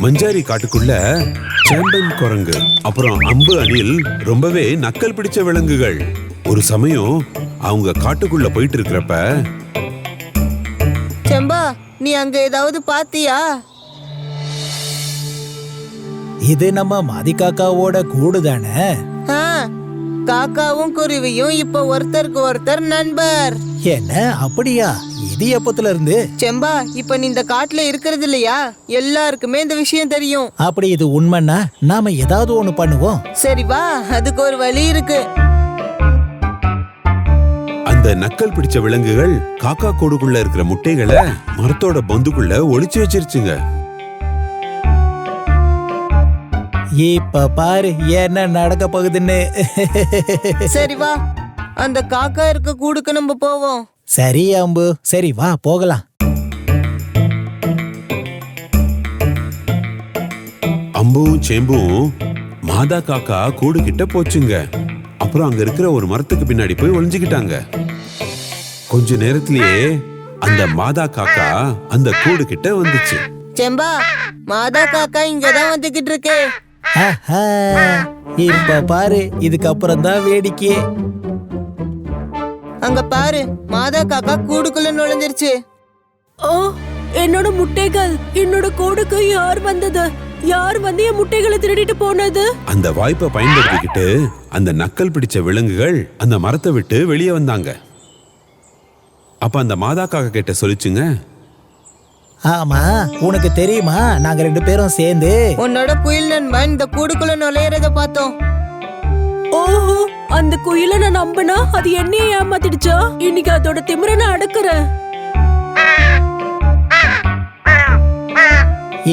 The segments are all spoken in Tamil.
மஞ்சாரி காட்டுக்குள்ள சேம்பன் குரங்கு அப்புறம் அம்பு அணில் ரொம்பவே நக்கல் பிடிச்ச விலங்குகள். ஒரு சமயம் அவங்க காட்டுக்குள்ள போயிட்டு இருக்கிறப்ப, செம்பா, நீ அங்க ஏதாவது பாத்தியா? இது நம்ம மதி காக்காவோட கூடு தானே? காக்காவும் குருவியும் இப்ப ஒருத்தருக்கு ஒருத்தர் நண்பர். என்ன அப்படியா? இது எப்பத்துல இருந்து? செம்பா, இப்ப நீ இந்த காட்டுல இருக்கிறது இல்லையா, எல்லாருக்குமே இந்த விஷயம் தெரியும். அப்படி இது உண்மைன்னா நாம ஏதாவது ஒண்ணு பண்ணுவோம். சரி வா, அதுக்கு ஒரு வழி இருக்கு. அந்த நக்கல் பிடிச்ச விலங்குகள் காக்கா கூடுக்குள்ள இருக்கிற முட்டைகளை மரத்தோட பொந்துக்குள்ள ஒளிச்சு வச்சிருச்சுங்க. இப்ப பாரு என்ன நடக்க போகுதுன்னு. சரி வா, அந்த காக்கா இருக்க கூடுக்கு நம்ம போவோம். சரி அம்பு, சரி வா போகலாம். அம்பும் சேம்பும் மாதா காக்கா கூடு கிட்ட போச்சுங்க. அப்புறம் அங்க இருக்கிற ஒரு மரத்துக்கு பின்னாடி போய் ஒளிஞ்சுக்கிட்டாங்க. கொஞ்ச நேரத்திலேயே அந்த மாதா காக்கா அந்த கூடு கிட்ட வந்துச்சு. செம்பா, மாதா காக்கா இங்கதான் வந்துகிட்டு இருக்கு. இப்ப பாரு, இதுக்கப்புறம் தான் வேடிக்கையே. அங்க பாரு, மாதா காக்கா கூடுக்குள்ள நுழைஞ்சிருச்சு. ஓ, என்னோட முட்டைகள்! என்னோட கூடுக்கு யார் வந்தது? யார் வந்து என் முட்டைகளை திருடிட்டு போனது? அந்த வாய்ப்பை பயன்படுத்திக்கிட்டு அந்த நக்கல் பிடிச்ச விலங்குகள் அந்த மரத்தை விட்டு வெளியே வந்தாங்க. அப்ப அந்த மாதா காக்கா கிட்ட சொல்லிச்சுங்க, ஆமா, உனக்கு தெரியுமா, நாங்க 2 பேரும் சேர்ந்து உன்னோட குயில் நண்பன் இந்த கூடுக்குள்ள நுழையறத பார்த்தோம். ஓஹோ, அந்த குயில நான் நம்பினா அது என்னையே ஏமாத்திடுச்சா? இன்னைக்கு அதோட திமிர நான் அடக்குறேன்.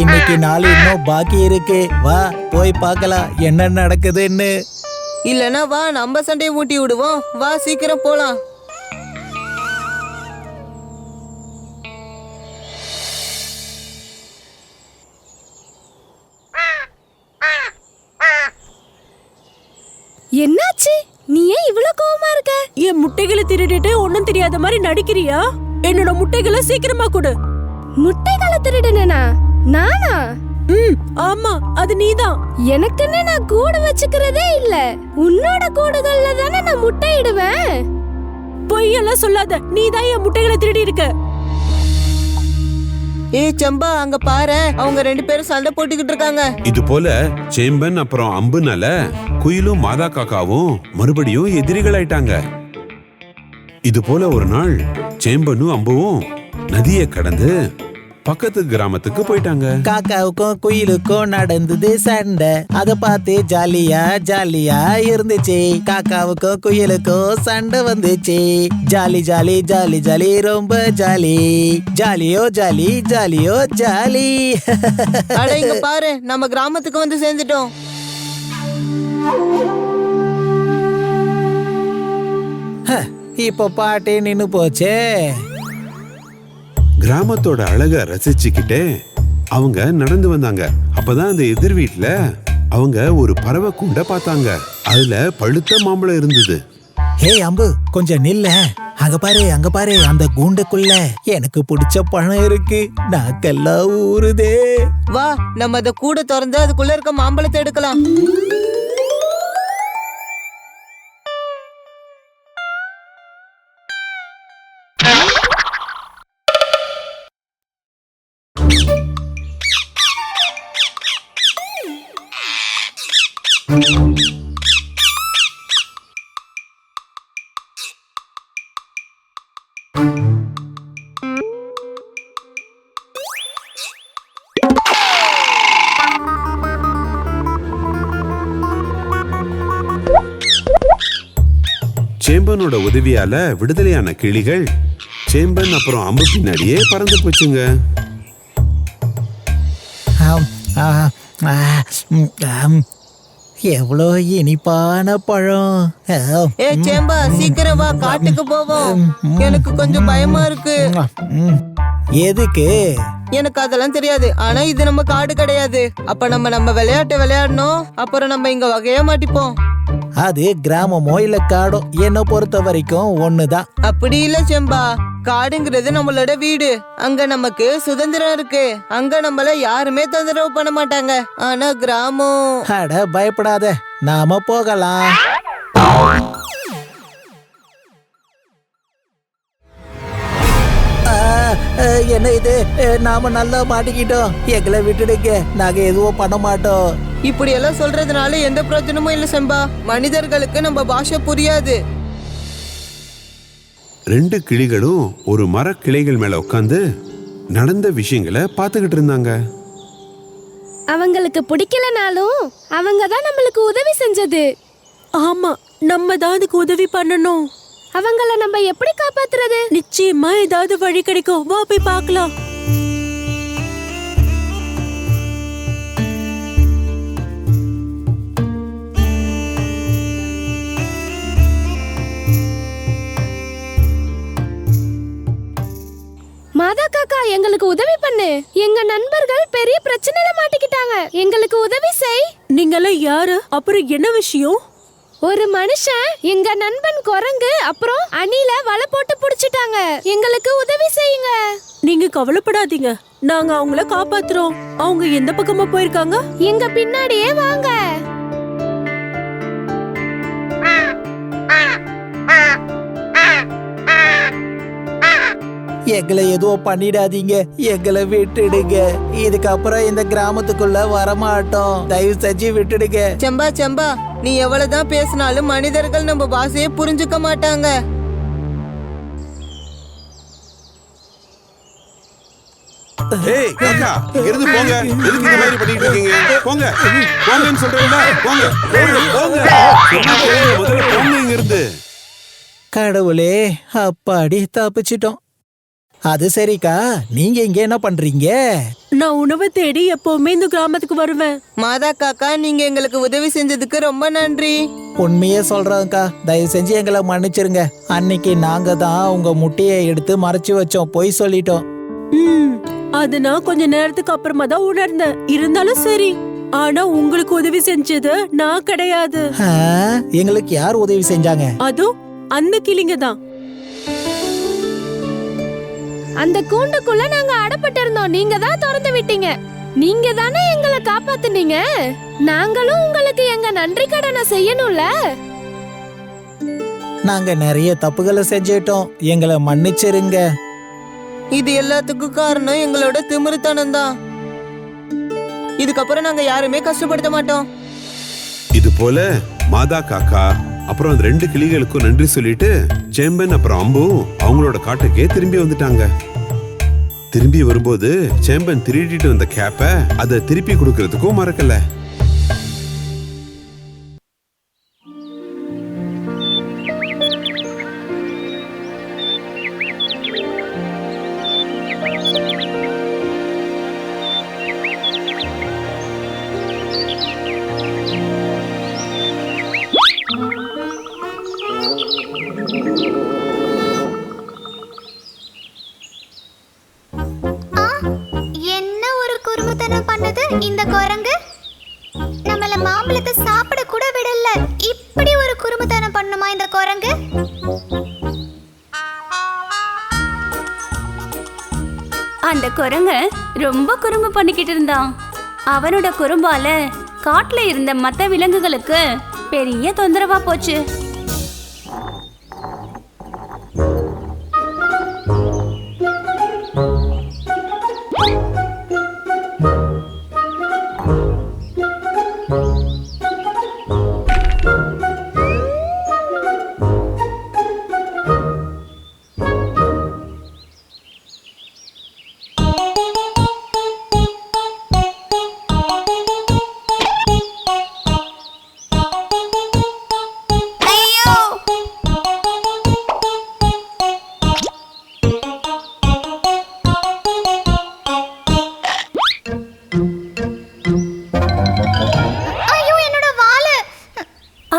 இன்னைக்கு நாள் இன்னும் பாக்கி இருக்கு. வா போய் பார்க்கலாம் என்ன நடக்குதுன்னு. இல்லனா வா, நம்ம சண்டையை ஊட்டி விடுவோம். வா, சீக்கிரம் போலாம். என்னாச்சு? நீ ஏன் இவ்வளவு கோவமா இருக்க? என் முட்டைகளை திருடிட்டு ஒண்ணும் தெரியாத மாதிரி நடிக்கிறியா? என்னோட முட்டைகளை சீக்கிரமா கொடு. முட்டைகளை திருடுனா? நானா? ஆமா, அது நீதான். எனக்குன்னு நான் கூடு வச்சுக்கிறதே இல்ல. உன்னோட கூடுகள்ல தானே நான் முட்டையிடுவேன். பொய்யெல்லாம் சொல்லாத, நீதான் என் முட்டைகளை திருடி இருக்க. ஏய் செம்பா, அங்க பாரு, அவங்க 2 பேரும் சண்டை போட்டுக்கிட்டு இருக்காங்க. இது போல சேம்பன் அப்புறம் அம்புனால குயிலும் மாதா காக்காவும் மறுபடியும் எதிரிகள் ஆயிட்டாங்க. இது போல ஒரு நாள் சேம்பனும் அம்புவும் நதியை கடந்து பக்கத்து கிராமத்துக்கு போயிட்டாங்க. காக்காவுக்கும் குயிலுக்கும் நடந்தது சண்டை. அத பார்த்து ஜாலியா ஜாலியா இருந்துச்சு. காக்காவுக்கும் குயிலுக்கும் சண்டை வந்துச்சு. ஜாலி ஜாலி ஜாலி ஜாலி, ரொம்ப ஜாலி. ஜாலியோ ஜாலி, ஜாலியோ ஜாலி. அட இங்க பாரு, நம்ம கிராமத்துக்கு வந்து சேர்ந்துட்டோம். இப்ப பாட்டே நின்னு போச்சே. கிராமத்தோட அழக ரசிச்சுக்கிட்டே அவங்க நடந்து வந்தாங்க. அப்பதான் அந்த எதிர் வீட்டுல அவங்க ஒரு பறவை கூண்ட பார்த்தாங்க. அதுல பழுத்த மாம்பழம் இருந்தது. ஹே அம்பு, கொஞ்சம் நில்ல. அங்க பாரு, அங்க பாரு, அந்த கூண்டுக்குள்ள எனக்கு பிடிச்ச பழம் இருக்கு. நாக்கெல்லாம் ஊறுதே. வா, நம்ம அத கூட திறந்து அதுக்குள்ள இருக்க மாம்பழத்தை எடுக்கலாம். சேம்பனோட உதவியால விடுதலையான கிளிகள் சேம்பன் அப்புறம் அம்பு பின்னாடியே பறந்து போச்சுங்க. எவ்வளோ இனிப்பான பழம். ஏ சேம்பா, சீக்கிரம் வா, காட்டுக்கு போவோம். எனக்கு கொஞ்சம் பயமா இருக்கு. எதுக்கு? எனக்கு அதெல்லாம் தெரியாது. ஆனா இது நம்ம காடு கிடையாது. அப்ப நம்ம விளையாட்டை விளையாடணும். அப்புறம் நம்ம இங்க வகையா மாட்டிப்போம். அது கிராமமோ இல்ல காடோ என்ன பொறுத்த வரைக்கும் ஒண்ணுதான். அப்படி இல்ல செம்பா, காடுங்கிறது நம்மளோட வீடு. அங்க நமக்கு சுதந்திரம் இருக்கு. அங்க நம்மள யாருமே தொந்தரவு பண்ண மாட்டாங்க. ஆனா கிராமம், அட பயப்படாத, நாம போகலாம். என்ன இது, நாம நல்லா மாட்டிக்கிட்டோம். எங்களை விட்டுடுங்க, நாங்க எதுவும் பண்ண மாட்டோம். இப்படி எல்லாம் சொல்றதுனால எந்த பிரயோஜனமும் இல்ல செம்பா. மனிதர்களுக்கு நம்ம பாஷை புரியாது. ரெண்டு கிளிகளும் ஒரு மரக்கிளைகள் மேல உட்காந்து நடந்த விஷயங்களை பார்த்துக்கிட்டு இருந்தாங்க. அவங்களுக்கு பிடிக்கலனாலும் அவங்க தான் நம்மளுக்கு உதவி செஞ்சது. ஆமா, நம்ம தான் அதுக்கு உதவி பண்ணணும். அவங்கள நம்ம எப்படி காப்பாத்துறது? நிச்சயமா ஏதாவது வழி கிடைக்கும். வா போய் பார்க்கலாம். மாதா காக்கா, எங்களுக்கு உதவி பண்ணு. எங்க நண்பர்கள் பெரிய பிரச்சனையில மாட்டிக்கிட்டாங்க. எங்களுக்கு உதவி செய். நீங்கெல்லாம் யாரு? அப்புறம் என்ன விஷயம்? ஒரு மனுஷன், எங்க நண்பன் குரங்கு, அப்புறம் அணில வலை போட்டு புடிச்சிட்டாங்க. எங்களுக்கு உதவி செய்யுங்க. நீங்க கவலைப்படாதீங்க, நாங்க அவங்கள காப்பாத்துறோம். அவங்க எந்த பக்கமா போயிருக்காங்க? எங்க பின்னாடியே வாங்க. எங்களை எதுவும் பண்ணிடாதீங்க, எங்களை விட்டுடுங்க. இதுக்கப்புறம் இந்த கிராமத்துக்குள்ள வரமாட்டோம். தயவு செஞ்சு விட்டுடுங்க. செம்பா செம்பா, நீ எவ்வளவுதான் பேசினாலும் மனிதர்கள் நம்ம பாஷையை புரிஞ்சுக்க மாட்டாங்க. ஏய் காக்கா, இருந்து போங்க. எதுக்கு இந்த மாதிரி பண்ணிட்டு இருக்கீங்க? போங்க, போங்கன்னு சொல்றேன்ல. போங்க, போங்க, போங்க. சொன்னா கேளுங்க, முதல்ல போங்க இங்க இருந்து. கடவுளே, அப்பாடி தப்பிச்சிட்டோம். அது சரிக்கா, நீங்க இங்க என்ன பண்றீங்க? நான் உணவை தேடி எப்பவுமே இந்த கிராமத்துக்கு வருவேன். மாதா காக்கா, நீங்க எங்களுக்கு உதவி செஞ்சதுக்கு ரொம்ப நன்றி. உண்மையே சொல்றோம்க்கா, தயவு செஞ்சு எங்களை மன்னிச்சிருங்க. அன்னைக்கு நாங்க தான் உங்க முட்டையை எடுத்து மறைச்சு வச்சோம், பொய் சொல்லிட்டோம். அது நான் கொஞ்ச நேரத்துக்கு அப்புறமா தான் உணர்ந்தேன். இருந்தாலும் சரி. ஆனா உங்களுக்கு உதவி செஞ்சது நான் கிடையாது. ஆ, எங்களுக்கு யார் உதவி செஞ்சாங்க? அதுவும் அந்த கிளிங்க தான். அந்த கூண்டுக்குள்ள நாங்க அடப்பட்டு இருந்தோம். நீங்க தான் திறந்து விட்டீங்க. நீங்க தானே எங்களை காப்பாத்துனீங்க. நாங்களும் உங்களுக்கு எங்க நன்றி கடனை செய்யணும்ல. நாங்க நிறைய தப்புகளை செஞ்சிட்டோம், எங்களை மன்னிச்சிருங்க. இது எல்லாத்துக்கும் காரணம் எங்களோட திமிருத்தனம் தான். இதுக்கப்புறம் நாங்க யாருமே கஷ்டப்படுத்த மாட்டோம். இது போல மாதா காக்கா அப்புறம் அந்த ரெண்டு கிளிகளுக்கும் நன்றி சொல்லிட்டு சேம்பன் அப்புறம் அம்பு அவங்களோட காட்டுக்கே திரும்பி வந்துட்டாங்க. திரும்பி வரும்போது சேம்பன் திருடிட்டு வந்த கேப்ப அதை திருப்பி கொடுக்கறதுக்கும் மறக்கல. என்ன ஒரு குறும்புத்தனம் பண்ணது இந்த குரங்கு. நம்மள மாம்பழத்தை சாப்பிட கூட விடல. இப்படி ஒரு குறும்புத்தனம் பண்ணுமா இந்த குரங்கு? அந்த குரங்கு ரொம்ப குறும்பு பண்ணிக்கிட்டு இருந்தான். அவனோட குறும்பால காட்டுல இருந்த மத்த விலங்குகளுக்கு பெரிய தொந்தரவா போச்சு.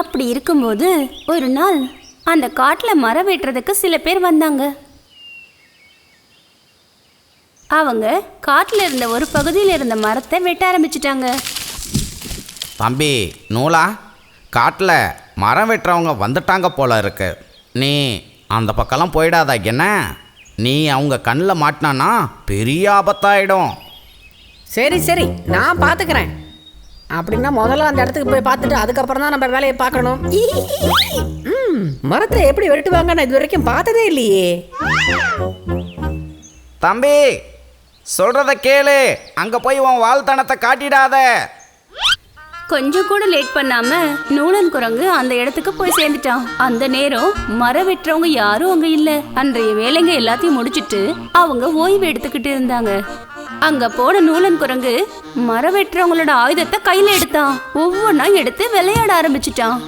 அப்படி இருக்கும்போது ஒரு நாள் அந்த காட்டுல மரம் வெட்டுறதுக்கு சில பேர் வந்தாங்க. அவங்க காட்டுல இருந்த ஒரு பகுதியில் இருந்த மரத்தை வெட்ட ஆரம்பிச்சிட்டாங்க. தம்பி நூலா, காட்டில் மரம் வெட்டுறவங்க வந்துட்டாங்க போல இருக்கு. நீ அந்த பக்கம்லாம் போயிடாத என்ன? நீ அவங்க கண்ணில் மாட்டினானா பெரிய ஆபத்தாயிடும். சரி சரி, நான் பார்த்துக்கிறேன். அப்படின்னா முதல்ல அந்த இடத்துக்கு போய் பார்த்துட்டு அதுக்கப்புறம் தான் நம்ம வேலையை பார்க்கணும். மரத்தை எப்படி வெட்டுவாங்க நான் இது வரைக்கும் பார்த்ததே இல்லையே. தம்பி சொல்றத கேளு, அங்க போய் உன் வாழ்த்தனத்தை காட்டிடாத. கொஞ்சம் கூட லேட் பண்ணாம நூலன் குரங்கு அந்த இடத்துக்கு போய் சேர்ந்துட்டான். அந்த நேரம் மரம் வெட்டுறவங்க யாரும் அங்க இல்ல. அன்றைய வேலைங்க எல்லாத்தையும் முடிச்சிட்டு அவங்க ஓய்வு எடுத்துக்கிட்டு இருந்தாங்க. அங்க போன நூலன் குரங்கு மரம் வெட்டுறவங்களோட ஆயுதத்தை கையில எடுத்தான். ஒவ்வொன்னா எடுத்து விளையாட ஆரம்பிச்சிட்டான்.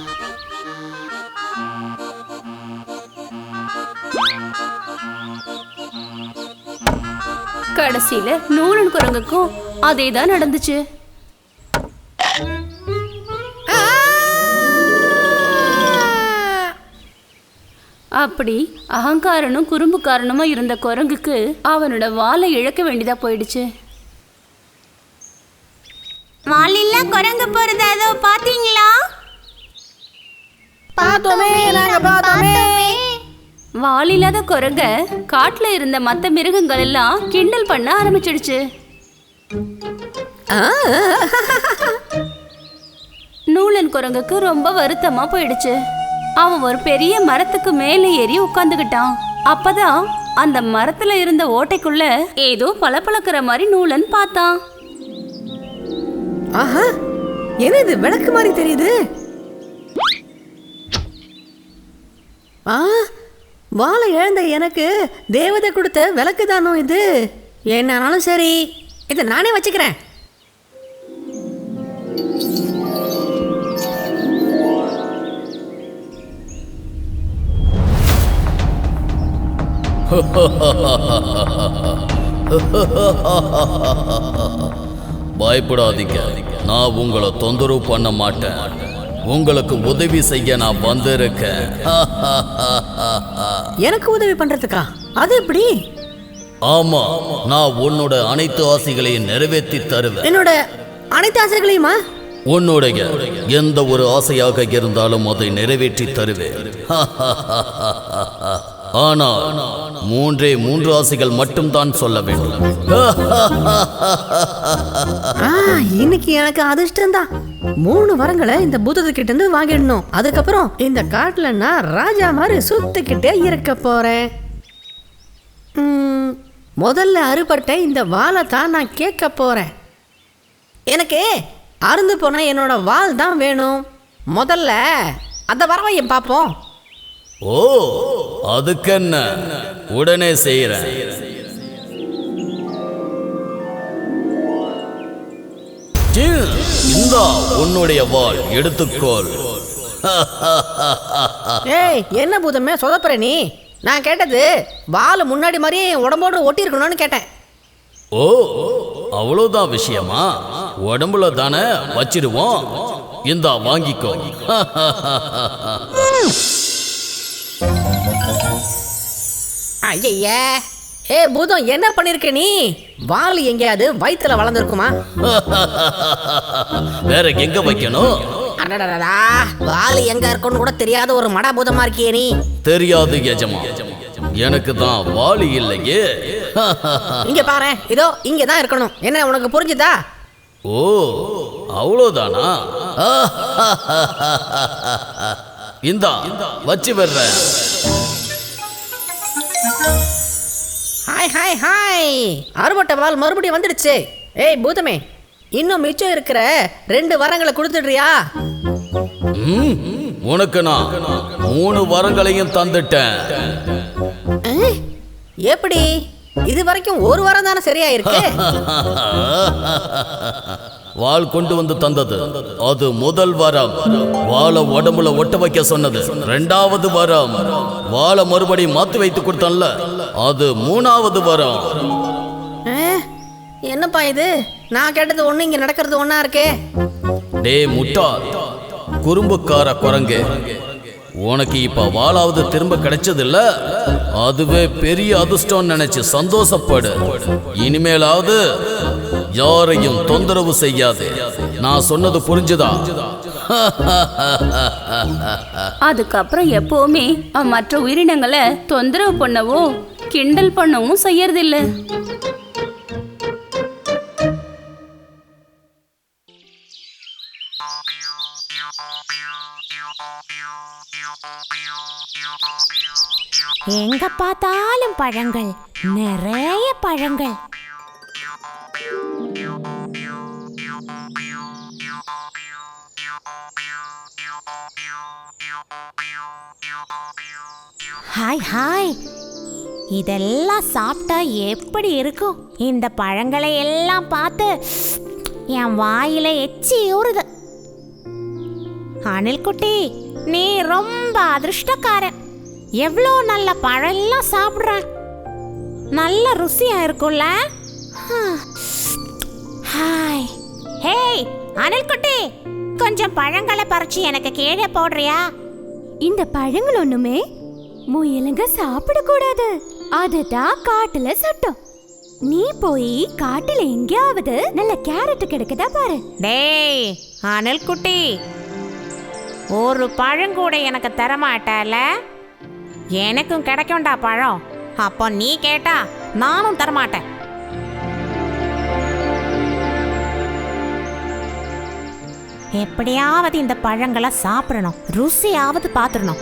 கடைசியில நூலன் குரங்குக்கும் அதேதான் நடந்துச்சு. அப்படி அகங்காரனும் குறும்புக்காரனுமா இருந்த குரங்குக்கு அவனோட வாளை இழக்க வேண்டியதா போயிடுச்சு. வாலில்லா குரங்கு போறது அதோ பாத்தீங்களா? பார்த்தோமே, நாங்க பார்த்தோமே. வாலில்லாத குரங்க காட்டுல இருந்த மத்த மிருகங்கள் எல்லாம் கிண்டல் பண்ண ஆரம்பிச்சிடுச்சு. நூலன் குரங்குக்கு ரொம்ப வருத்தமா போயிடுச்சு. அவன் ஒரு பெரிய மரத்துக்கு மேலே ஏறி உட்காந்துக்கிட்டான். அப்பதான் அந்த மரத்துல இருந்த ஓட்டைக்குள்ள ஏதோ பளபளக்கிற மாதிரி நூலன் பார்த்தான். ஆஹா, என்ன இது விளக்கு மாதிரி தெரியுது? வாழை இழந்த எனக்கு தேவதை கொடுத்த விளக்கு தானோ இது. என்னாலும் சரி, இதை நானே வச்சுக்கிறேன். பயப்படாதீங்க, நான் உங்களை தொந்தரவு பண்ண மாட்டேன். உங்களுக்கு உதவி செய்ய நான் வந்திருக்கேன். எனக்கு உதவி பண்றதுக்கா? அது எப்படி? ஆமா, நான் உன்னோட அனைத்து ஆசைகளையும் நிறைவேற்றி தருவேன். என்னோட அனைத்து ஆசைகளையுமா? உன்னுடைய எந்த ஒரு ஆசையாக இருந்தாலும் அதை நிறைவேற்றி தருவேன். ஆனால் 3 ஆசைகள் மட்டும்தான் சொல்ல வேண்டும். இன்னைக்கு எனக்கு அதிர்ஷ்டம் தான். 3 வரங்களை இந்த பூதத்துக்கிட்ட இருந்து வாங்கிடணும். அதுக்கப்புறம் இந்த காட்டுல நான் ராஜா மாதிரி சுத்திக்கிட்டே இருக்க போறேன். முதல்ல அறுபட்ட இந்த வாளை தான் நான் கேட்க போறேன். எனக்கு அருந்து போன என்னோட வாள் தான் வேணும். முதல்ல அந்த வரவையும் பார்ப்போம். ஓ, அதுக்கு என்ன, உடனே செய்யறேன். இந்தா உன்னுடைய வாள், எடுத்துக்கோள். ஏய், என்ன பூதமே சொதப்புற நீ? நான் கேட்டது வாள் முன்னாடி மாதிரியே உடம்போடு ஒட்டி இருக்கணும்னு கேட்டேன். ஓ, அவ்வளவுதான் விஷயமா? உடம்புல தானே வச்சிடுவோம். இந்தா வாங்கிக்கோ. ஐயா, ஏ பூதம், என்ன பண்ணிருக்க நீ? வாள் எங்கேயாவது வயிற்றுல வளர்ந்துருக்குமா? வேற எங்க வைக்கணும்? வாள் எங்க இருக்குன்னு கூட தெரியாத ஒரு மடா பூதமா இருக்கியே நீ. தெரியாது எஜமா, எனக்கு தான் வாளி இல்லையே. இங்க பாரு, இதோ இங்கதான் இருக்கணும். என்ன உனக்கு புரிஞ்சுதா? ஓ, அவ்வளவுதானா? இந்தா வச்சு வர்றேன். ஹாய் ஹாய் ஹாய், அறுபட்ட வாள் மறுபடியும் வந்துடுச்சு. ஏய் பூதமே, இன்னும் மிச்சம் இருக்கிற 2 வரங்களை கொடுத்துடுறியா? உனக்கு நான் 3 வரங்களையும் தந்துட்டேன். எப்படி? இது வரைக்கும் ஒரு வாரம் தானே சரியா இருக்கு. வாள் கொண்டு வந்து தந்தது அது முதல் வரம். வாளை உடம்புல ஒட்ட வைக்க சொன்னது 2வது வரம். வாளை மறுபடியும் மாத்தி வைத்து கொடுத்தன்ல, அது 3வது வரம். என்னப்பா இது? நான் கேட்டது ஒண்ணு, இங்க நடக்கிறது ஒண்ணா இருக்கே. டே முட்டாள் குறும்புக்கார குரங்கு, உனக்கு இப்ப வாளாவது திரும்ப கிடைச்சது இல்ல, அதுவே பெரிய அதிர்ஷ்டம் நினைச்சு சந்தோஷப்படு. இனிமேலாவது யாரையும் தொந்தரவு செய்யாதே. நான் சொன்னது புரிஞ்சுதா? அதுக்கப்புறம் எப்பவுமே மற்ற உயிரினங்களை தொந்தரவு பண்ணவோ கிண்டல் பண்ணவும் செய்யறதில்ல. எங்க பார்த்தாலும் பழங்கள், நிறைய பழங்கள். ஹாய் ஹாய், இதெல்லாம் சாப்பிட்டா எப்படி இருக்கும்? இந்த பழங்களை எல்லாம் பார்த்து என் வாயில எச்சி ஊறுது. அணில் குட்டி, நீ ரொம்ப அதிர்ஷ்டக்காரன். எவ்வளோ நல்ல பழம்லாம் சாப்பிட்ற. நல்ல ருசியா இருக்கும்ல. ஹாய். ஹேய் அணில் குட்டி, கொஞ்சம் பழங்களை பறிச்சு எனக்கு கீழே போடுறியா? இந்த பழங்கள் ஒண்ணுமே முயலுங்க சாப்பிடக்கூடாது. அதுதான் காட்டுல சட்டம். நீ போய் காட்டுல எங்கேயாவது நல்ல கேரட் கிடைக்குதா பாரு. டேய் அணில் குட்டி, ஒரு பழம் கூட எனக்கு தரமாட்டால? எனக்கும் கிடைக்கும்டா பழம். அப்போ நீ கேட்டா நானும் தரமாட்டேன். எப்படியாவது இந்த பழங்களை சாப்பிடணும், ருசியாவது பார்த்துடணும்.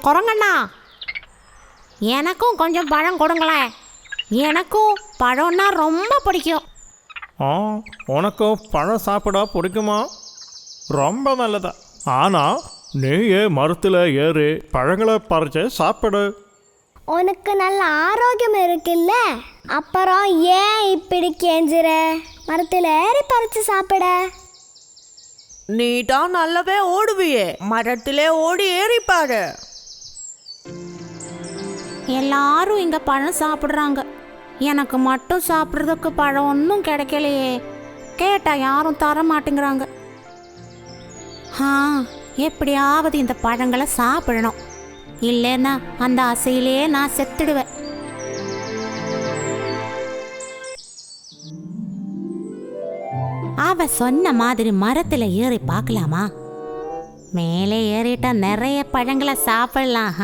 குரங்கண்ணா, எனக்கும் கொஞ்சம் பழம் கொடுங்களேன். எனக்கும் பழம்னா ரொம்ப பிடிக்கும். உனக்கும் பழம் சாப்பிட பிடிக்குமா? ரொம்ப நல்லதா. ஆனால் நீயே மரத்தில் ஏறி பழங்களை பறிச்சு சாப்பிடு. உனக்கு நல்ல ஆரோக்கியம் இருக்குல்ல, அப்புறம் ஏன் இப்படி கெஞ்சுற? மரத்தில் ஏறி பறிச்சு சாப்பிட. நீ தான் நல்லாவே ஓடுவியே, மரத்திலே ஓடி ஏறிப்பாரு. எல்லாரும் இங்க பழம் சாப்பிடுறாங்க, எனக்கு மட்டும் சாப்பிட்றதுக்கு பழம் ஒன்றும் கிடைக்கலையே. கேட்டா யாரும் தர மாட்டேங்கிறாங்க. எப்படியாவது இந்த பழங்களை சாப்பிடணும், இல்லைன்னா அந்த ஆசையிலே நான் செத்துடுவேன். அவ சொன்ன மாதிரி மரத்துல ஏறி பார்க்கலாமா? மேலே ஏறிட்டா நிறைய பழங்களை சாப்பிடலாம்.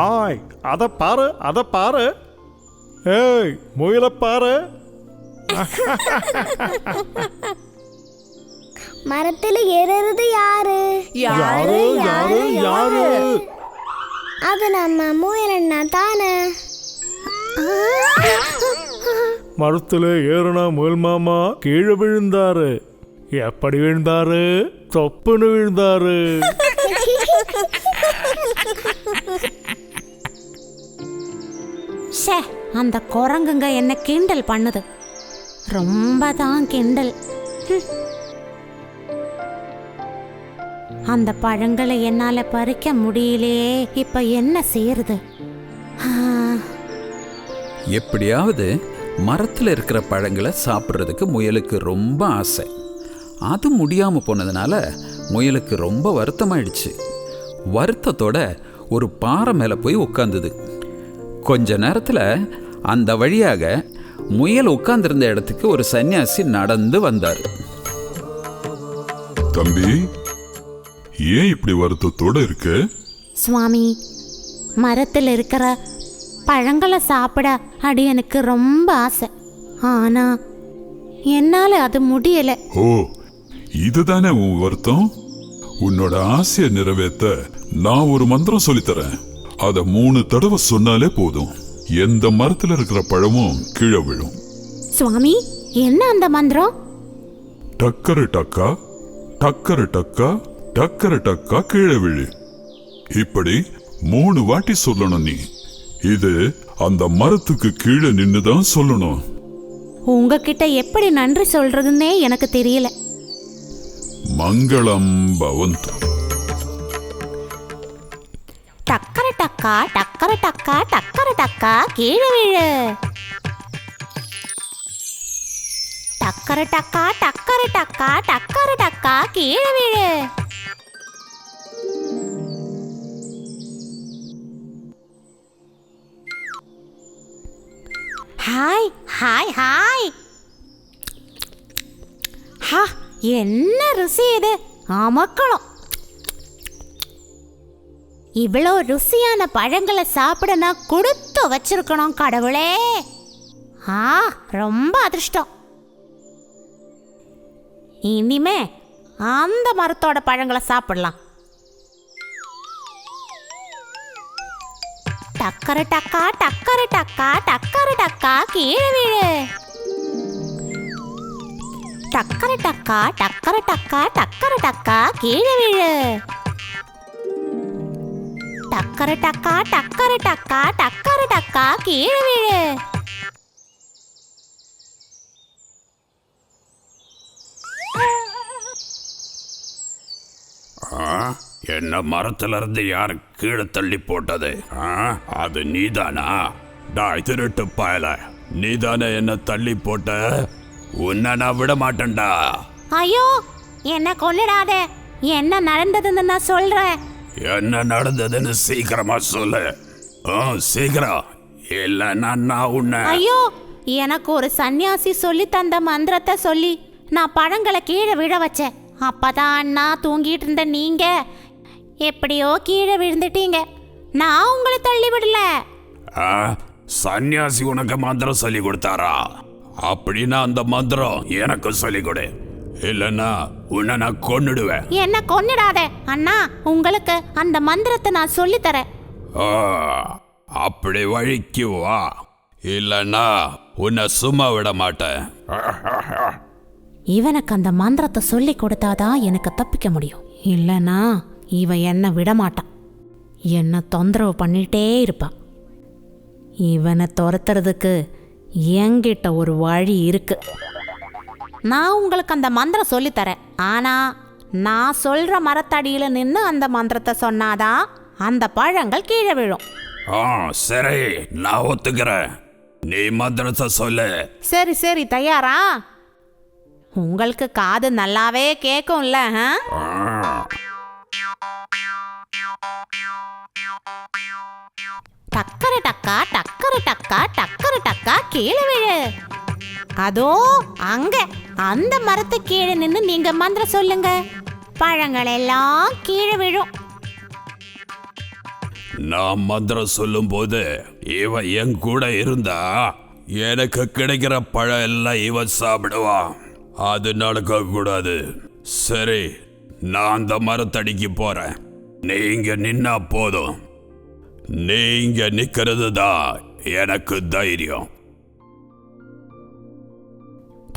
ஆய், அதை பாரு, அதை பாரு. ஏய் முயலை பாரு. மரத்தில் ஏறுறது யாரு? யாரு யாரு யாரு? அது நம்ம முயலண்ணா தானே. மரத்தில் ஏறுனா முயல் மாமா கீழே விழுந்தாரு. எப்படி விழுந்தாரு? தொப்புன்னு விழுந்தாரு. அந்த குரங்குங்க என்ன கிண்டல் பண்ணுது, ரொம்ப தான் கிண்டல். அந்த பழங்களை என்னால பறிக்க முடியலையே, இப்ப என்ன செய்யறது? எப்படியாவது மரத்தில் இருக்கிற பழங்களை சாப்பிட்றதுக்கு முயலுக்கு ரொம்ப ஆசை. அது முடியாம போனதுனால முயலுக்கு ரொம்ப வருத்தமாயிடுச்சு. வருத்தத்தோட ஒரு பாறை மேலே போய் உட்காந்துது. கொஞ்ச நேரத்தில் அந்த வழியாக முயல் உட்கார்ந்திருந்த இடத்துக்கு ஒரு சன்னியாசி நடந்து வந்தார். தம்பி, ஏன் இப்படி வருத்தத்தோட இருக்கு? சுவாமி, மரத்தில் இருக்கிற பழங்களை சாப்பிட அடி எனக்கு ரொம்ப ஆசை. ஆனா என்னால அது முடியல. ஓ, இதுதானே உன் வருத்தம்? உன்னோட ஆசையை நிறைவேற்ற நான் ஒரு மந்திரம் சொல்லித்தரேன். அத 3 தடவை சொன்னாலே போதும். எந்த மரத்துல இருக்கிற பழமும் கீழே விழும். சுவாமி, என்ன அந்த மந்திரம்? டக்கரு டக்கா, டக்கரு டக்கா, டக்கரு டக்கா கீழே விழு. இப்படி 3 வாட்டி சொல்லணும். நீ இது அந்த மரத்துக்கு கீழே நின்னுதான் சொல்லணும். உங்ககிட்ட எப்படி நன்றி சொல்றதுன்னே எனக்கு தெரியல. மங்களம் பவந்து. டக்கர டக்கா, டக்கர டக்கா, டக்கர டக்கா கீழே விழு. டக்கரு டக்கா டக்கரு டக்கா டக்கரு டக்கா கீழே விழு. Hi hi hi. ஹா, என்ன ருசி இது! அமக்களம். இவ்வளோ ருசியான பழங்களை சாப்பிட நான் கொடுத்து வச்சிருக்கணும் கடவுளே. ரொம்ப அதிர்ஷ்டம். இனிமே அந்த மரத்தோட பழங்களை சாப்பிடலாம். டக்கரு டக்கா டக்கரு டக்கா டக்கரு டக்கா கீழே விழு. டக்கரு டக்கா டக்கரு டக்கா டக்கரு டக்கா கீழே விழு. டக்கரு டக்கா டக்கரு டக்கா டக்கரு டக்கா கீழே விழு. என்ன மரத்துல இருந்து யாரு கீழே தள்ளி போட்டது? அது நீதானா? டாய் திருட்டு பயல, நீதானே என்ன தள்ளி போட்ட? உன்னை நான் விட மாட்டேன்டா. ஐயோ, என்ன கொல்லிடாத. என்ன நடந்ததுன்னு நான் சொல்றேன். என்ன நடந்ததுன்னு சீக்கிரமா சொல்லு. சீக்கிரம், இல்லைன்னா நான் உன்னை. ஐயோ, எனக்கு ஒரு சன்னியாசி சொல்லி தந்த மந்திரத்தை சொல்லி நான் பழங்களை கீழே விழ வச்சேன். அப்பதான் அண்ணா தூங்கிட்டு இருந்த நீங்க எப்படியோ கீழே விழுந்துட்டீங்க. நான் உங்களை தள்ளி விடல. சன்னியாசி உனக்கு மந்திரம் சொல்லி கொடுத்தாரா? அப்படின்னா அந்த மந்திரம் எனக்கு சொல்லி கொடு, இல்லைன்னா உன்னை நான் கொன்னுடுவேன். என்ன கொன்னுடாத அண்ணா, உங்களுக்கு அந்த மந்திரத்தை நான் சொல்லி தரேன். அப்படி வழிக்கு வா, இல்லைன்னா உன்னை சும்மா விட மாட்டேன். இவனுக்கு அந்த மந்திரத்தை சொல்லி கொடுத்தாதான் எனக்கு தப்பிக்க முடியும். இல்லைன்னா இவன் என்னை விடமாட்டான். என்னை தொந்தரவு பண்ணிட்டே இருப்பான். இவனை துரத்துறதுக்கு என்கிட்ட ஒரு வழி இருக்கு. நான் உங்களுக்கு அந்த மந்திரம் சொல்லித்தரேன். ஆனால் நான் சொல்கிற மரத்தடியில் நின்று அந்த மந்திரத்தை சொன்னாதான் அந்த பழங்கள் கீழே விழும். சரி, நான் ஒத்துக்கிறேன். நீ மந்திரத்தை சொல்லு. சரி சரி, தயாரா? உங்களுக்கு காது நல்லாவே கேட்கும்ல? டக்கரு டக்கா டக்கரு டக்கா டக்கரு டக்கா கீழே விழு. அதோ அங்க அந்த மரத்து கீழே நின்று நீங்க மந்திரம் சொல்லுங்க. பழங்கள் எல்லாம் கீழே விழும். நான் மந்திரம் சொல்லும் போது இவன் என் கூட இருந்தா எனக்கு கிடைக்கிற பழம் எல்லாம் இவன் சாப்பிடுவான். அது நடக்க கூடாது. சரி, நான் அந்த மரத்தடிக்கு போறேன். நீங்க நின்னா போதும். நீங்க நிக்கிறது தான் எனக்கு தைரியம்.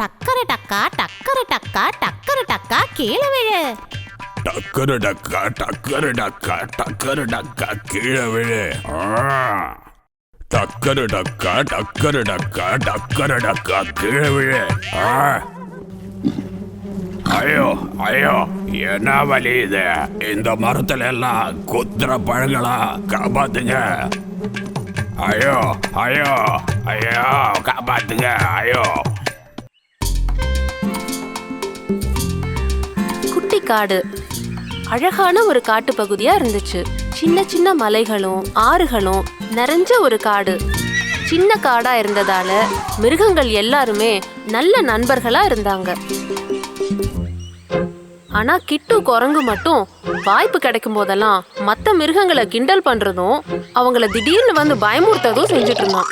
டக்கரு டக்கா டக்கரு டக்கா டக்கரு டக்கா கீழே விழு. டக்கரு டக்கா டக்கரு டக்கா டக்கரு டக்கா கீழே விழு. டக்கரு டக்கா டக்கரு டக்கா டக்கரு டக்கா கீழே விழு. ஐயோ ஐயோ, என்ன வலி இது? இந்த மரத்துல எல்லாம் குத்துற பழங்களா, காப்பாத்துங்க. ஐயோ ஐயோ ஐயோ, காப்பாத்துங்க. ஐயோ. குட்டி காடு அழகான ஒரு காட்டு பகுதியா இருந்துச்சு. சின்ன சின்ன மலைகளும் ஆறுகளும் நிறைஞ்ச ஒரு காடு. சின்ன காடா இருந்ததால மிருகங்கள் எல்லாருமே நல்ல நண்பர்களா இருந்தாங்க. ஆனா கிட்டு குரங்கு மட்டும் வாய்ப்பு கிடைக்கும் போதெல்லாம் மற்ற மிருகங்களை கிண்டல் பண்றதும் அவங்கள திடீர்னு வந்து பயமுறுத்ததும் செஞ்சுட்டு இருந்தான்.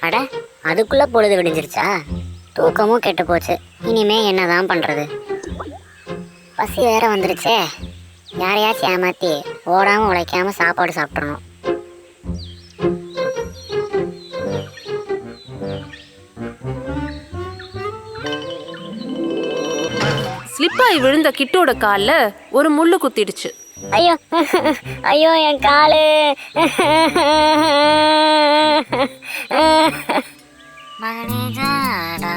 அட, அதுக்குள்ள பொழுது விடிஞ்சிருச்சா? தூக்கமும் கெட்டு போச்சு. இனிமே என்னதான் பண்றது? பசி வேற வந்துருச்சே. யாரையாச்சும் ஏமாத்தி ஓடாம உழைக்காம சாப்பாடு சாப்பிட்றணும். ஸ்லிப்பாய் விழுந்த கிட்டோட கால்ல ஒரு முள்ளு குத்திடுச்சு. ஐயோ ஐயோ, என் காலு. மகனே ஜாடா,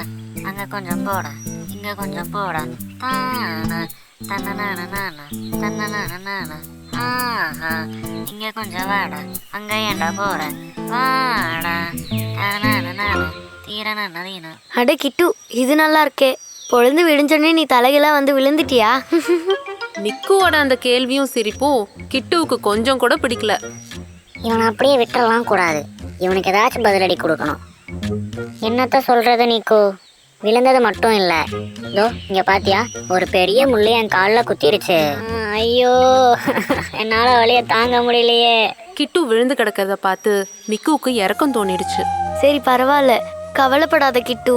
அங்க கொஞ்சம் போடா, இங்க கொஞ்சம் போடா, தானா ஆஹா, இங்க கொஞ்சம் வாடா, அங்க ஏண்டா போற, வாடா, தீரன. அட கிட்டு, இது நல்லா இருக்கே. பொழுது விடிஞ்சோடனே நீ தலைகளா வந்து விழுந்துட்டியா? மிக்குவோட அந்த கேள்வியும் சிரிப்பும் கிட்டுவுக்கு கொஞ்சம் கூட பிடிக்கல. இவனை அப்படியே விட்டுறலாம் கூடாது, இவனுக்கு ஏதாச்சும் பதிலடி கொடுக்கணும். என்னத்த சொல்றது நிக்கு, விழுந்தது மட்டும் இல்ல, இதோ இங்க பாத்தியா, ஒரு பெரிய முள்ளு என் காலில் குத்திருச்சு. ஐயோ, என்னால வலிய தாங்க முடியலையே. கிட்டு விழுந்து கிடக்கிறத பார்த்து மிக்குவுக்கு இறக்கம் தோணிடுச்சு. சரி பரவாயில்ல, கவலைப்படாத கிட்டு,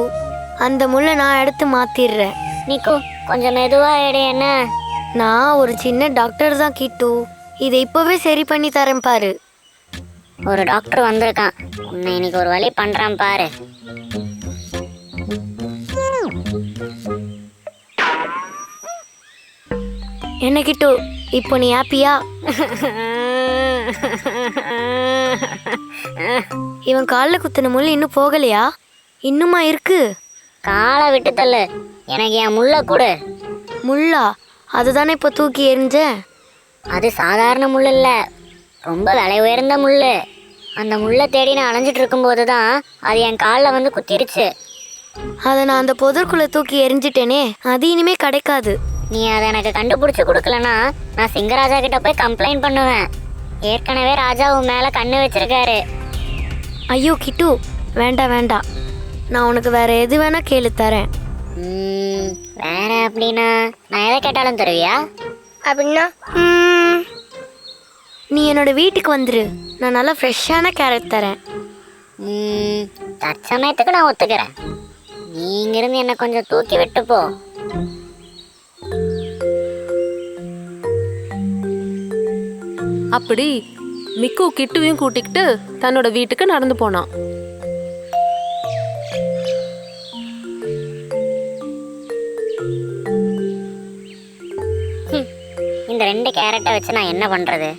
அந்த முள்ளை நான் எடுத்து மாத்திடுறேன். நிக்கு, கொஞ்சம் மெதுவா எடு. என்ன, நான் ஒரு சின்ன டாக்டர் தான் கிட்டு, இதை இப்பவே சரி பண்ணி தரேன் பாரு. ஒரு டாக்டர் வந்திருக்கான், உன்னை இன்னைக்கு ஒரு வழி பண்றான் பாரு. என்ன கிட்டு, இப்போ நீ ஹாப்பியா? இவன் காலில் குத்தின முள் இன்னும் போகலையா? இன்னுமா இருக்கு? காலை விட்டு தள்ளு, எனக்கு என் முள்ள கொடு. முள்ளா? அதுதானே இப்போ தூக்கி எறிஞ்ச. அது சாதாரண முள் இல்ல, ரொம்ப விலை உயர்ந்த முள். அந்த முள்ளை தேடி நான் அலைஞ்சிட்டு இருக்கும்போது தான் அது என் காலில் வந்து குத்திருச்சு. அதை நான் அந்த புதற்குள்ளே தூக்கி எரிஞ்சிட்டேனே, அது இனிமே கிடைக்காது. நீ அதை எனக்கு கண்டுபிடிச்சி கொடுக்கலனா நான் சிங்கராஜா கிட்ட போய் கம்ப்ளைண்ட் பண்ணுவேன். ஏற்கனவே ராஜா உன் மேலே கண்ணு வச்சிருக்காரு. ஐயோ கிட்டு, வேண்டாம் வேண்டாம், நான் உனக்கு வேற எது வேணா கேளு தரேன். வேற அப்படின்னா நான் எதை கேட்டாலும் தருவியா? அப்படின்னா நீ என்னோட வீட்டுக்கு வந்துரு, நான் நல்லா ஃப்ரெஷ்ஷான கேரட் தரேன். தற்சமயத்துக்கு நான் ஒத்துக்கிறேன். நீ இங்கிருந்து என்னை கொஞ்சம் தூக்கி விட்டு போ. அப்படி மிக்கு கிட்டுவையும் கூட்டிக்கிட்டு தன்னோட வீட்டுக்கு நடந்து போனான். இந்த 2 கேரட்டை வச்சு நான் என்ன பண்றது?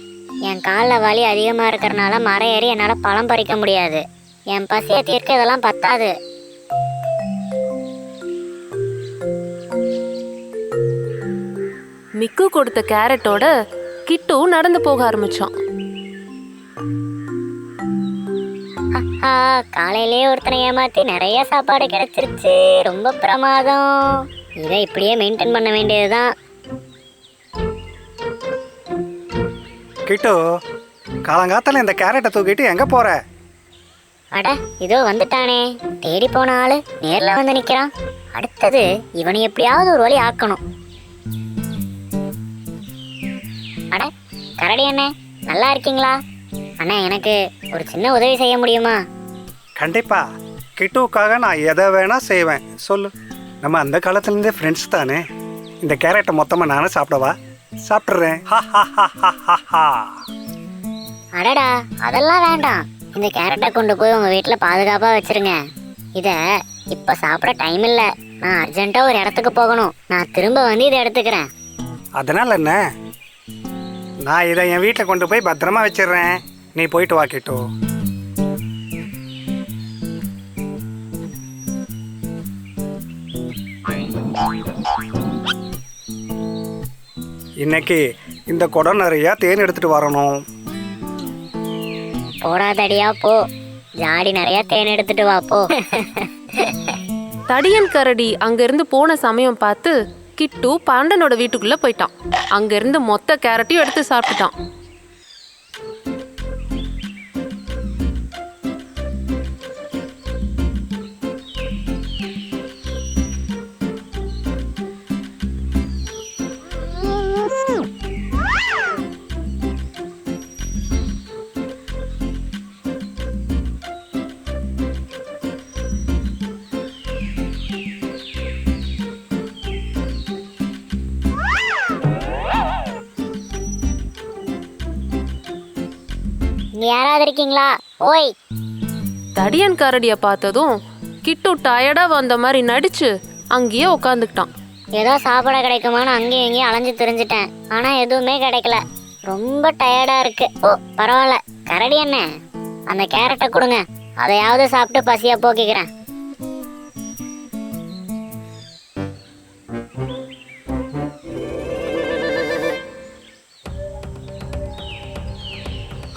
என் காலில் வலி அதிகமாக இருக்கிறனால மரம் ஏறி என்னால் பழம் பறிக்க முடியாது. என் பசியை தீர்க்க இதெல்லாம் பத்தாது. மிக்கு கொடுத்த கேரட்டோட கிட்டு நடந்து போக ஆரம்பிச்சான். காலையிலே ஒருத்தனை ஏமாத்தி நிறைய சாப்பாடு கிடைச்சிருச்சு, ரொம்ப பிரமாதம். இதை இப்படியே மெயின்டைன் பண்ண வேண்டியதுதான். கிட்டு, காலங்காத்தால இந்த கேரட்டை தூக்கிட்டு எங்க போற? அட, இதோ வந்துட்டானே. தேடி போன ஆளு நேர்ல வந்து நிக்கிறான். அடுத்தது இவனை எப்படியாவது ஒரு வழி ஆக்கணும். அட, கரடி அண்ணே, நல்லா இருக்கீங்களா? அண்ணா, எனக்கு ஒரு சின்ன உதவி செய்ய முடியுமா? கண்டிப்பா, கிட்டுவுக்காக நான் எதை வேணா செய்வேன், சொல்லு. நம்ம அந்த காலத்துலேருந்தே ஃப்ரெண்ட்ஸ் தானே. இந்த கேரட்டை மொத்தமாக நானே சாப்பிடவா? சாப்பிட்றேன். அடடா, அதெல்லாம் வேண்டாம். இந்த கேரட்டை கொண்டு போய் உங்க வீட்டில் பாதுகாப்பாக வச்சிருங்க. இதை இப்போ சாப்பிட டைம் இல்லை, நான் அர்ஜென்ட்டாக ஒரு இடத்துக்கு போகணும். நான் திரும்ப வந்து இதை எடுத்துக்கிறேன். அதனால என்ன, நான் இதை என் வீட்டில் கொண்டு போய் பத்திரமா வச்சிடுறேன். நீ போயிட்டு வா கிட்டு. இன்னைக்கு இந்த குடம் நிறையா தேன் எடுத்துட்டு வரணும். போடாதடியா போ, ஜாடி நிறைய தேன் எடுத்துட்டு வா போ. தடியன் கரடி அங்கிருந்து போன சமயம் பார்த்து கிட்டு பாண்டனோட வீட்டுக்குள்ள போயிட்டான். அங்கிருந்து மொத்த கேரட்டையும் எடுத்து சாப்பிட்டான். இங்க யாராவது இருக்கீங்களா? ஓய்! தடியன் கரடிய பார்த்ததும் கிட்டு டயர்டா வந்த மாதிரி நடிச்சு அங்கேயே உட்காந்துக்கிட்டான். ஏதோ சாப்பிட கிடைக்குமான்னு அங்கேயும் இங்கேயும் அலைஞ்சு திரிஞ்சிட்டேன், ஆனா எதுவுமே கிடைக்கல. ரொம்ப டயர்டா இருக்கு. ஓ, பரவாயில்ல கரடி என்ன, அந்த கேரட்டை கொடுங்க, அதையாவது சாப்பிட்டு பசியா போக்கிக்கிறேன்.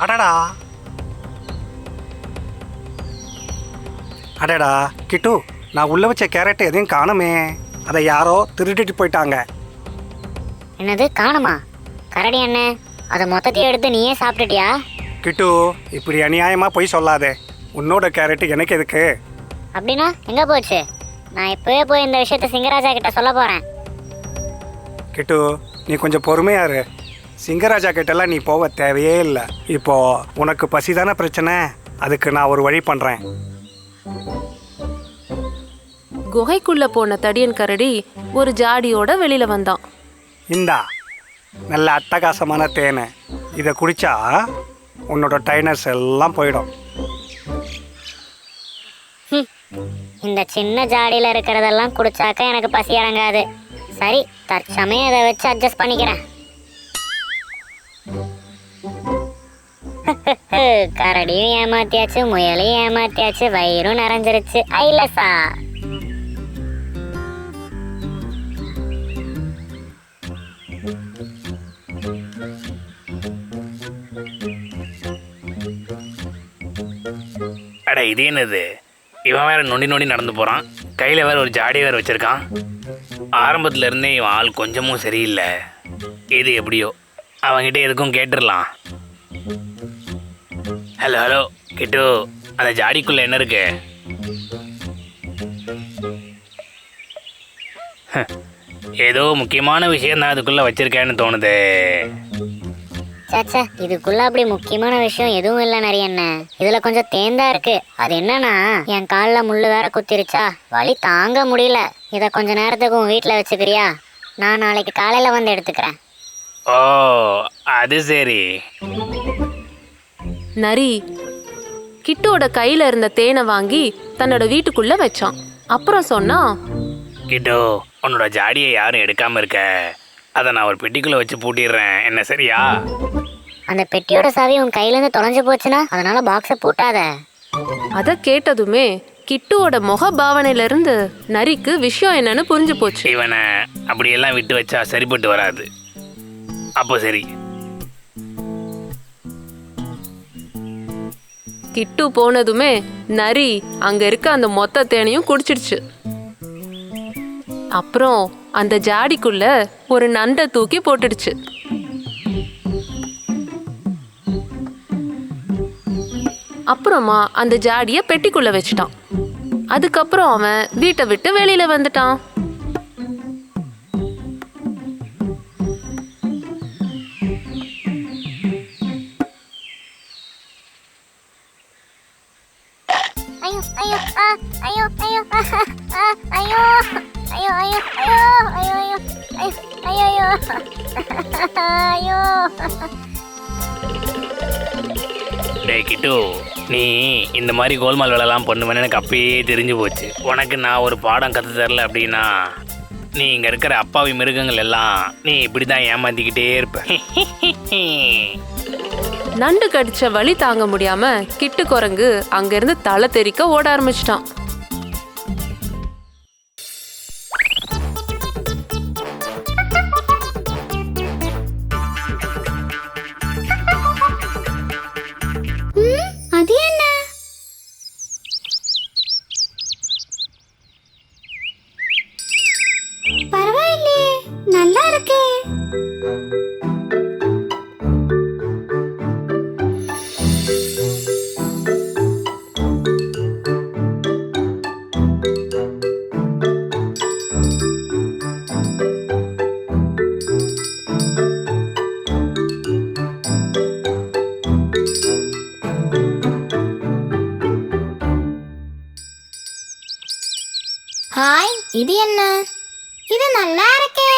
அடடா அடடா கிட்டு, நான் உள்ள வச்ச கேரட் எதையும் காணுமே. அதை யாரோ திருடிட்டு போயிட்டாங்க. என்னது காணுமா? கரடி அண்ணே, அதை மொத்தத்தையும் எடுத்து நீயே சாப்பிட்டுட்டியா? கிட்டு, இப்படி அநியாயமா போய் சொல்லாதே. உன்னோட கேரட் எனக்கு எதுக்கு? அப்படின்னா எங்க போச்சு? நான் இப்பவே போய் இந்த விஷயத்த சிங்கராஜா கிட்ட சொல்ல போறேன். கிட்டு, நீ கொஞ்சம் பொறுமையா இரு. சிங்கராஜா கிட்டலாம் நீ போக தேவையே இல்லை. இப்போ உனக்கு பசிதான பிரச்சனை, அதுக்கு நான் ஒரு வழி பண்றேன். குகைக்குள்ள போன தடியன் கரடி ஒரு ஜாடியோட வெளியில வந்தான். இந்தா நல்ல அட்டகாசமான தேனை. இதை குடிச்சா உன்னோட டைனர்ஸ் எல்லாம் போயிடும். இந்த சின்ன ஜாடியில இருக்கிறதெல்லாம் குடிச்சாக்க எனக்கு பசி இறங்காது. சரி, தற்சமயம் இதை வச்சு அட்ஜஸ்ட் பண்ணிக்கிறேன். கரடியும் ஏமாத்தியாச்சு, முயலையும் ஏமாத்தியாச்சு, வயிறும் நிறைஞ்சிருச்சு. ஐலசா அட, இது என்னது? இவன் வேற நொண்டி நொண்டி நடந்து போறான். கையில வேற ஒரு ஜாடி வேற வச்சிருக்கான். ஆரம்பத்துல இருந்தே இவன் ஆள் கொஞ்சமும் சரியில்லை. இது எப்படியோ அவன்கிட்ட எதுக்கும் கேட்டுடலாம். ஹலோ ஹலோ கிட்டு, அந்த ஜாடிக்குள்ள என்ன இருக்கு? ஏதோ முக்கியமான விஷயம் தான் அதுக்குள்ள வச்சிருக்கேன்னு தோணுது. சாச்சா, இதுக்குள்ள அப்படி முக்கியமான விஷயம் எதுவும் இல்லை நரியண்ண. இதுல கொஞ்சம் தேந்தா இருக்கு. அது என்னன்னா, என் காலில் முள்ளு வேற குத்திருச்சா, வலி தாங்க முடியல. இதை கொஞ்ச நேரத்துக்கு உன் வீட்டில் வச்சுக்கிறியா? நான் நாளைக்கு காலையில வந்து எடுத்துக்கிறேன். ஓ, அது சரி. நரி கிட்டோட கையில இருந்த தேனை வாங்கி தன்னோட வீட்டுக்குள்ள வச்சான். அப்புறம் சொன்னா, கிட்டோ, உன்னோட ஜாடியை யாரும் எடுக்காம இருக்க, அதை நான் ஒரு பெட்டிக்குள்ள வச்சு பூட்டிடுறேன். என்ன சரியா? அந்த பெட்டியோட சாவி உன் கையில இருந்து தொலைஞ்சு போச்சுன்னா அதனால பாக்ஸை பூட்டாத. அத கேட்டதுமே கிட்டுவோட முக பாவனையில இருந்து நரிக்கு விஷயம் என்னன்னு புரிஞ்சு போச்சு. இவனை அப்படியெல்லாம் விட்டு வச்சா சரிப்பட்டு வராது. அப்போ சரி. கிட்டு போனதுமே நரி அங்க இருக்க அந்த மொத்த தேனையும் குடிச்சிடுச்சு. அப்புறம் அந்த ஜாடிக்குள்ள ஒரு நண்டை தூக்கி போட்டுடுச்சு. அப்புறமா அந்த ஜாடிய பெட்டிக்குள்ள வச்சுட்டான். அதுக்கப்புறம் அவன் வீட்டை விட்டு வெளியில வந்துட்டான். ஐயோ ஐயோ ஐயோ ஐயோ ஐயோ ஐயோ ஐயோ ஐயோ ஐயோ ஐயோ. டேய் கிட்டு, நீ இந்த மாதிரி கோல்மால் வேலைலாம் பண்ணுவேன்னு எனக்கு அப்பயே தெரிஞ்சு போச்சு. உனக்கு நான் ஒரு பாடம் கற்று தரல அப்படின்னா நீ இங்கே இருக்கிற அப்பாவி மிருகங்கள் எல்லாம் நீ இப்படி தான் ஏமாத்திக்கிட்டே இருப்ப. நண்டு கடிச்ச வலி தாங்க முடியாம கிட்டு குரங்கு அங்கிருந்து தலை தெறிக்க ஓட ஆரம்பிச்சிட்டான். அது என்ன? பரவாயில்லையே, நல்லா இருக்கே. ஹாய், இது என்ன? இது நல்லா இருக்கே.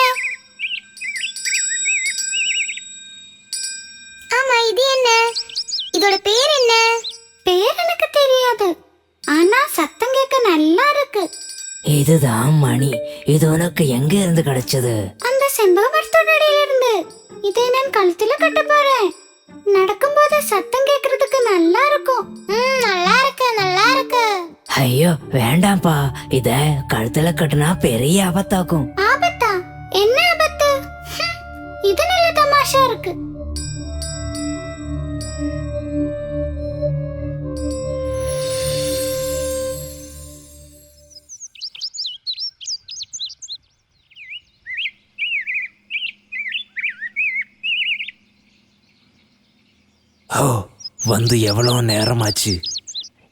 ஆமா, இது என்ன? இதோட பேர் என்ன? பேர் எனக்கு தெரியாது, ஆனா சத்தம் கேட்க நல்லா இருக்கு. இதுதான் மணி. இது உனக்கு எங்க இருந்து கிடைச்சது? அந்த செண்பக மரத்தோடடியில இருந்து. இதை நான் கழுத்துல கட்ட போறேன். நடக்கும்போது சத்தம் கேட்கறதுக்கு நல்லா இருக்கும். நல்லா இருக்கு, நல்லா இருக்கு. ஐயோ வேண்டாம்ப்பா, இத கழுத்துல கட்டுனா பெரிய ஆபத்தாக்கும். ஆபத்தா? என்ன ஆபத்து? இது நல்ல தமாஷா இருக்கு. ஓ, வந்து எவ்வளோ நேரமாச்சு.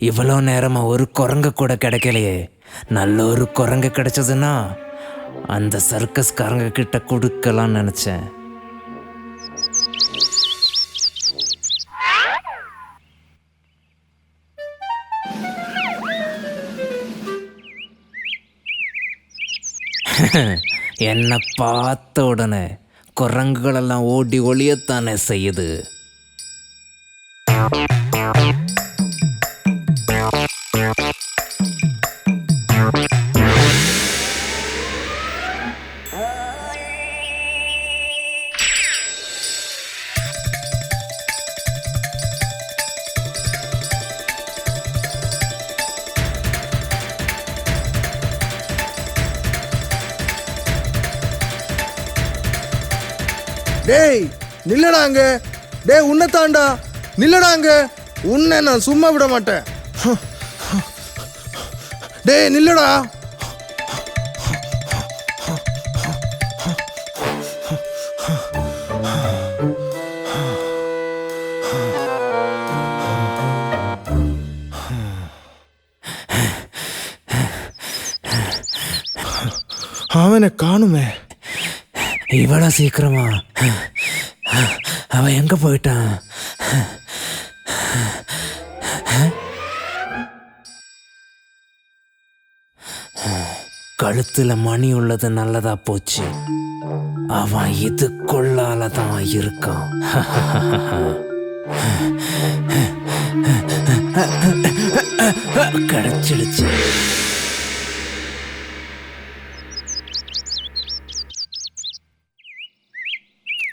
இவ்வளோ நேரமா ஒரு குரங்கு கூட கிடைக்கலையே. நல்ல ஒரு குரங்கு கிடைச்சதுன்னா அந்த சர்க்கஸ்காரங்க கிட்ட கொடுக்கலாம்னு நினச்சேன். என்னை பார்த்த உடனே குரங்குகளெல்லாம் ஓடி ஒளியத்தானே செய்யுது. டேய் நில்லடாங்க. டேய் உன்னதாண்டா, நில்லடாங்க. உன்னை நான் சும்மா விட மாட்டேன். டேய் நில்லடா. அவனை காணுமே. இவ்வளோ சீக்கிரமா? அவன் எங்க போயிட்டான்? கழுத்துல மணி உள்ளது நல்லதா போச்சு. அவன் இதுக்குள்ளால தான் இருக்கான். கிடைச்சிடுச்சு.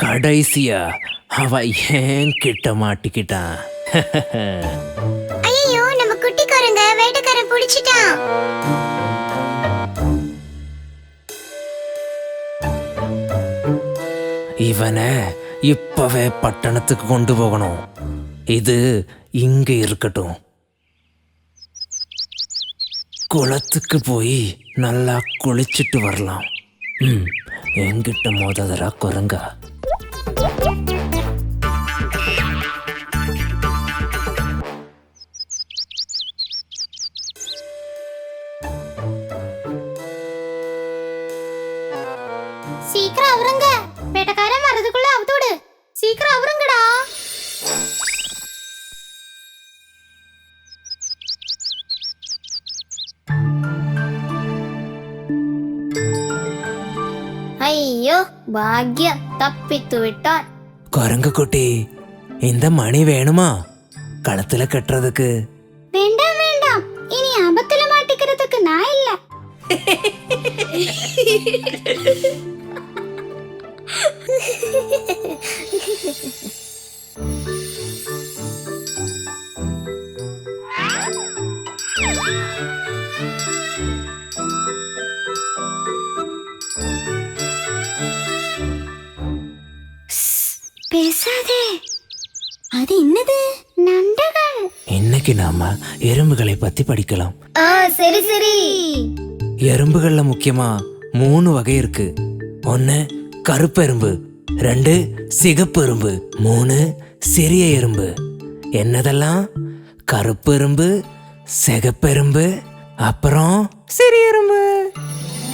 கடைசியா அவ ஏன் கிட்ட மாட்டிக்கிட்டான். ஐயோ, நம்ம குட்டி குரங்க வேட்டைக்காரன் பிடிச்சிட்டான். இவனை இப்பவே பட்டணத்துக்கு கொண்டு போகணும். இது இங்க இருக்கட்டும். குளத்துக்கு போய் நல்லா குளிச்சுட்டு வரலாம். என்கிட்ட மோததரா குரங்கா. சீக்கிரம் அவருங்க, வேட்டைக்காரன் வரதுக்குள்ள அவுத்துடு. சீக்கிரம் அவருங்கடா. ஐயோ, பாக்யம், தப்பித்து விட்டான். குரங்கு குட்டி, இந்த மணி வேணுமா கழுத்துல கட்டுறதுக்கு? வேண்டாம் வேண்டாம், இனி ஆபத்துல மாட்டிக்கிறதுக்கு நான் இல்ல. பேசாதே. அது என்னது? நண்டுகள். இன்னைக்கு நாம எறும்புகளை பத்தி படிக்கலாம். சரி சரி. எறும்புகள்ல முக்கியமா 3 வகை இருக்கு. 1 கருப்பு எறும்பு, 2 சிகப்பு எறும்பு, 3 சிறிய எறும்பு. என்னதெல்லாம்? கருப்பு எறும்பு, சிகப்பு எறும்பு, அப்புறம் சிறிய எறும்பு.